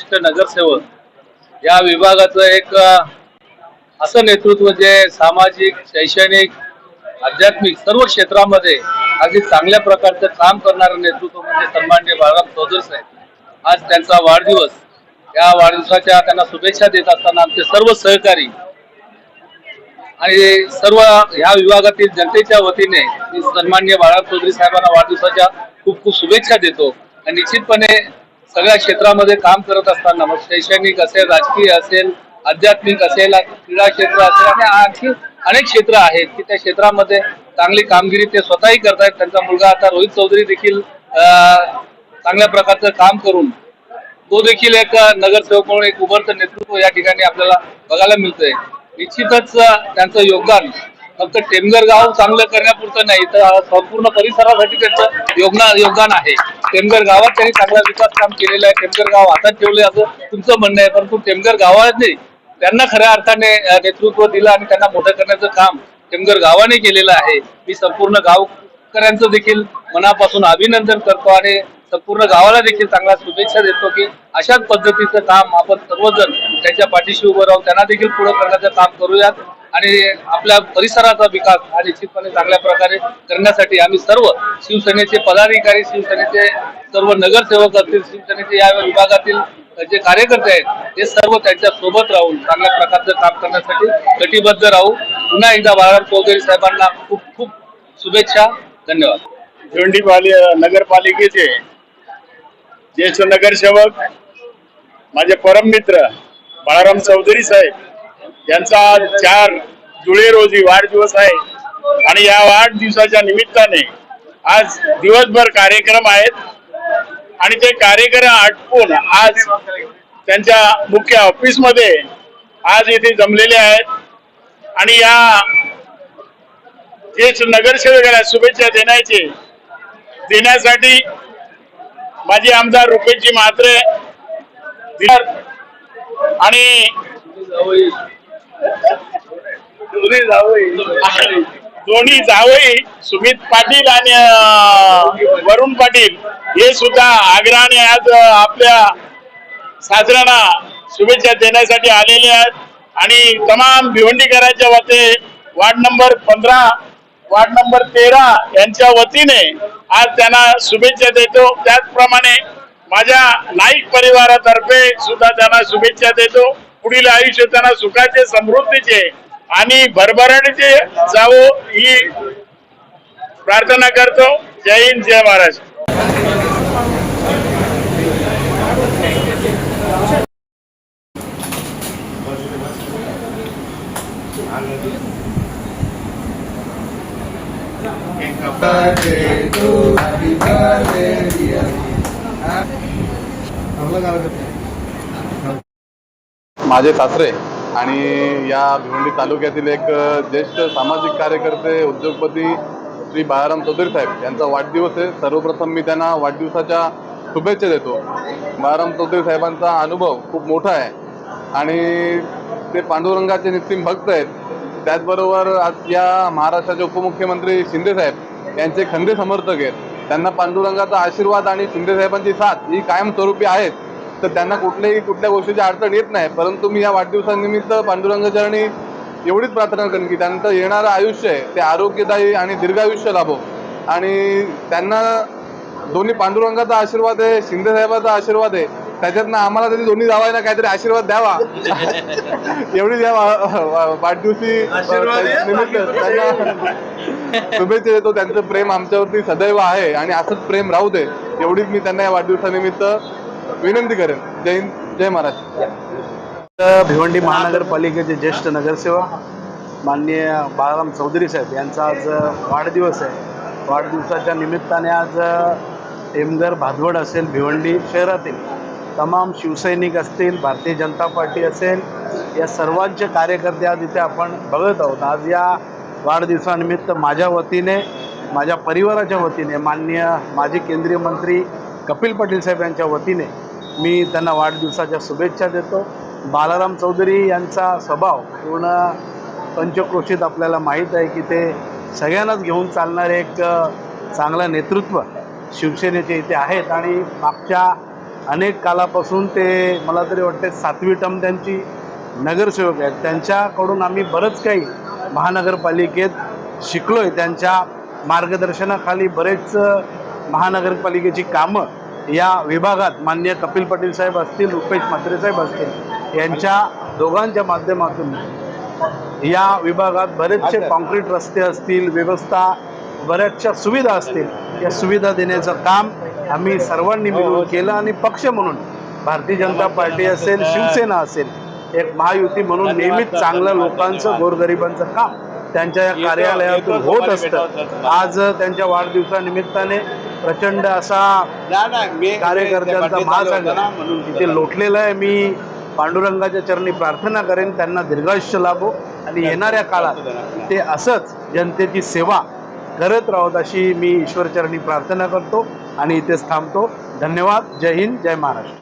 ज्येष्ठ नगरसेवक या विभागाचं एक असं नेतृत्व जे सामाजिक, शैक्षणिक, आध्यात्मिक सर्व क्षेत्रामध्ये अगदी चांगल्या प्रकारचं काम करणारं नेतृत्व म्हणजे सन्माननीय बाळाराम चौधरी साहेब. आज त्यांचा वाढदिवस, या वाढदिवसाच्या त्यांना शुभेच्छा देत असताना आमचे सर्व सहकारी आणि सर्व ह्या विभागातील जनतेच्या वतीने मी सन्माननीय बाळाराम चौधरी साहेबांना वाढदिवसाच्या खूप खूप शुभेच्छा देतो. आणि निश्चितपणे सगळ्या क्षेत्रामध्ये काम करत असताना मग शैक्षणिक असेल, राजकीय असेल, आध्यात्मिक असेल, क्रीडा क्षेत्र असेल आणि आणखी अनेक क्षेत्र आहेत की त्या क्षेत्रामध्ये चांगली कामगिरी ते स्वतःही करतायत. त्यांचा मुलगा आता रोहित चौधरी देखील चांगल्या प्रकारचं काम करून तो देखील एक नगरसेवक म्हणून एक उभरतं नेतृत्व या ठिकाणी आपल्याला बघायला मिळतंय. निश्चितच त्यांचं योगदान फक्त टेमघर गाव चांगलं करण्यापुरतं नाही तर संपूर्ण परिसरासाठी त्यांचं योगदान आहे. टेमघर गावात त्यांनी चांगला विकास काम केलेलं आहे. टेमघर गाव हातात ठेवले असं तुमचं म्हणणं आहे, परंतु टेमघर गावाने त्यांना खऱ्या अर्थाने नेतृत्व दिलं आणि त्यांना मोठं करण्याचं काम टेमघर गावाने केलेलं आहे. मी संपूर्ण गावकऱ्यांचं देखील मनापासून अभिनंदन करतो आणि संपूर्ण गावाला देखील चांगल्या शुभेच्छा देतो की अशाच पद्धतीचं काम आपण सर्वजण त्यांच्या पाठीशी उभं राहून त्यांना देखील पुढे करण्याचं काम करूयात आणि आपल्या परिसराचा विकास हा निश्चितपणे चांगल्या प्रकारे करण्यासाठी आम्ही सर्व शिवसेनेचे पदाधिकारी, शिवसेनेचे सर्व नगरसेवक असतील, शिवसेनेचे या विभागातील जे कार्यकर्ते आहेत ते सर्व त्यांच्या सोबत राहून चांगल्या प्रकारचं काम करण्यासाठी कटिबद्ध राहू. पुन्हा एकदा बाळाराम चौधरी साहेबांना खूप खूप शुभेच्छा. धन्यवाद. भिवंडी नगरपालिकेचे ज्येष्ठ नगरसेवक माझे परम मित्र बाळाराम चौधरी साहेब यांचा 4 जुलै रोजी वाढदिवस आहे आणि या वाढदिवसाच्या निमित्ताने आज दिवसभर कार्यक्रम आहेत आणि ते कार्यक्रम आटपून आज त्यांच्या मुख्य ऑफिसमध्ये आज इथे जमलेले आहेत आणि या ज्येष्ठ नगरसेवकाला शुभेच्छा देण्यासाठी माजी आमदार रुपेशजी म्हात्रे आणि दोन्ही जावई सुमित पाटील आणि वरुण पाटील हे सुद्धा आग्रहाने आज आपल्या सासऱ्यांना शुभेच्छा देण्यासाठी आलेले आहेत आणि तमाम भिवंडीकरांच्या वतीने वार्ड नंबर 15, वार्ड नंबर 13 यांच्या वतीने आज त्यांना शुभेच्छा देतो. त्याचप्रमाणे माझ्या नाईक परिवारातर्फे सुद्धा त्यांना शुभेच्छा देतो. पुढील आयुष्य त्यांना सुखाचे, समृद्धीचे आणि भरभराटीचे जावो ही प्रार्थना करतो. जय हिंद, जय महाराष्ट्र. माझे सासरे आणि या भिवंडी तालुक्यातील एक ज्येष्ठ सामाजिक कार्यकर्ते, उद्योगपती श्री बाळाराम चौधरी साहेब यांचा वाढदिवस आहे. सर्वप्रथम मी त्यांना वाढदिवसाच्या शुभेच्छा देतो. बाळाराम चौधरी साहेबांचा अनुभव खूप मोठा आहे आणि ते पांडुरंगाचे निस्सीम भक्त आहेत. त्याचबरोबर आज या महाराष्ट्राचे उपमुख्यमंत्री शिंदे साहेब यांचे खंदे समर्थक आहेत. त्यांना पांडुरंगाचा आशीर्वाद आणि शिंदे साहेबांची साथ ही कायमस्वरूपी आहेत, तर त्यांना कुठल्या गोष्टीची अडचण येत नाही. परंतु मी या वाढदिवसानिमित्त पांडुरंगाचरणी एवढीच प्रार्थना करेन की त्यांचं येणारं आयुष्य आहे ते आरोग्यदायी आणि दीर्घायुष्य लाभो आणि त्यांना दोन्ही पांडुरंगाचा आशीर्वाद आहे, शिंदे साहेबांचा आशीर्वाद आहे, त्याच्यातनं आम्हाला तरी दोन्ही जावायला काहीतरी आशीर्वाद द्यावा एवढी द्या वाढदिवशी निमित्त त्यांना शुभेच्छा देतो. त्यांचं प्रेम आमच्यावरती सदैव आहे आणि असंच प्रेम राहू दे एवढीच मी त्यांना या वाढदिवसानिमित्त विनंती करेन. जय हिंद, जय महाराष्ट्र. भिवंडी महानगरपालिकेचे ज्येष्ठ नगरसेवक माननीय बाळाराम चौधरी साहेब यांचा आज वाढदिवस आहे. वाढदिवसाच्या निमित्ताने आज टेमघर, भादवड असेल, भिवंडी शहरातील तमाम शिवसैनिक असतील, भारतीय जनता पार्टी असेल, या सर्वांचे कार्यकर्ते आज इथे आपण बघत आहोत. आज या वाढदिवसानिमित्त माझ्या वतीने, माझ्या परिवाराच्या वतीने, माननीय माजी केंद्रीय मंत्री कपिल पाटील साहेब यांच्या वतीने मी त्यांना वाढदिवसाच्या शुभेच्छा देतो. बाळाराम चौधरी यांचा स्वभाव पूर्ण पंचक्रोशीत आपल्याला माहीत आहे की ते सगळ्यांनाच घेऊन चालणारे एक चांगलं नेतृत्व शिवसेनेचे इथे आहेत आणि मागच्या अनेक कालापासून ते मला तरी वाटते 7वी टर्म त्यांची नगरसेवक आहेत. त्यांच्याकडून आम्ही बरंच काही महानगरपालिकेत शिकलोय. त्यांच्या मार्गदर्शनाखाली बरेच महानगरपालिकेची कामं या विभागात माननीय कपिल पाटील साहेब असतील, रुपेश म्हात्रे साहेब असतील, यांच्या दोघांच्या माध्यमातून या विभागात बरेचसे कॉन्क्रीट रस्ते असतील, व्यवस्था बऱ्याचशा सुविधा असतील, या सुविधा देण्याचं काम आम्ही सर्वांनी मिळून केलं. आणि पक्ष म्हणून भारतीय जनता पार्टी असेल, शिवसेना असेल, एक महायुती म्हणून नेहमीच चांगलं लोकांचं, गोरगरिबांचं काम त्यांच्या या कार्यालयातून होत असतं. आज त्यांच्या वाढदिवसानिमित्ताने प्रचंड असा कार्यकर्त्यांचा महासंघ इथे लोटलेला आहे. मी पांडुरंगाच्या चरणी प्रार्थना करेन त्यांना दीर्घायुष्य लाभो आणि येणाऱ्या काळात ते असंच जनतेची सेवा करत राहोत अशी मी ईश्वरचरणी प्रार्थना करतो आणि इथेच थांबतो. धन्यवाद. जय हिंद, जय महाराष्ट्र.